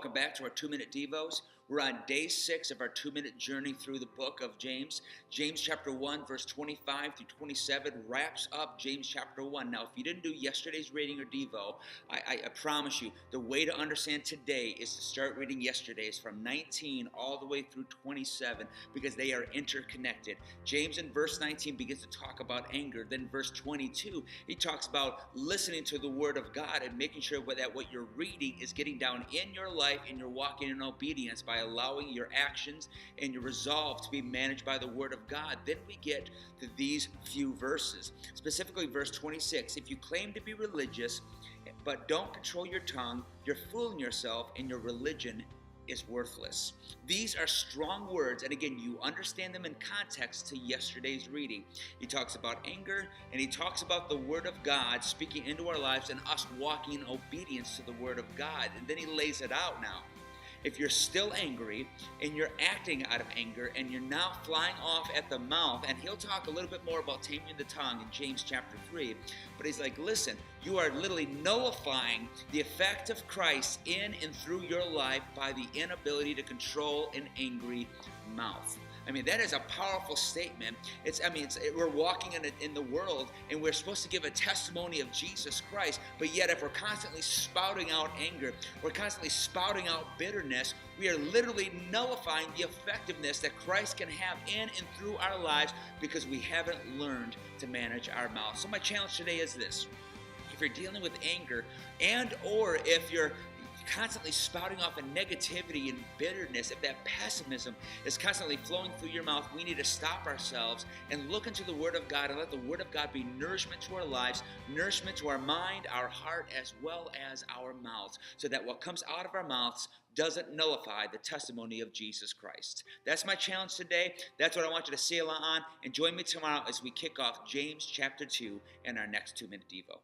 Welcome back to our 2-minute Devos. We're on day 6 of our 2-minute journey through the book of James. James chapter 1, verse 25 through 27 wraps up James chapter 1. Now, if you didn't do yesterday's reading or Devo, I promise you, the way to understand today is to start reading yesterday's from 19 all the way through 27 because they are interconnected. James in verse 19 begins to talk about anger. Then verse 22, he talks about listening to the word of God and making sure that what you're reading is getting down in your life and you're walking in obedience by allowing your actions and your resolve to be managed by the word of God. Then we get to these few verses, specifically verse 26. If you claim to be religious but don't control your tongue, you're fooling yourself and your religion is worthless. These are strong words, and again, you understand them in context to yesterday's reading. He talks about anger, and he talks about the word of God speaking into our lives and us walking in obedience to the word of God. And then he lays it out now. If you're still angry and you're acting out of anger and you're now flying off at the mouth, and he'll talk a little bit more about taming the tongue in James chapter 3, but he's like, listen, you are literally nullifying the effect of Christ in and through your life by the inability to control an angry mouth. I mean, that is a powerful statement. We're walking in the world, and we're supposed to give a testimony of Jesus Christ, but yet if we're constantly spouting out anger, we're constantly spouting out bitterness, we are literally nullifying the effectiveness that Christ can have in and through our lives because we haven't learned to manage our mouth. So my challenge today is this. If you're dealing with anger or if you're constantly spouting off a negativity and bitterness, if that pessimism is constantly flowing through your mouth, we need to stop ourselves and look into the Word of God and let the Word of God be nourishment to our lives, nourishment to our mind, our heart, as well as our mouths, so that what comes out of our mouths doesn't nullify the testimony of Jesus Christ. That's my challenge today. That's what I want you to sail on. And join me tomorrow as we kick off James chapter 2 in our next 2-minute Devo.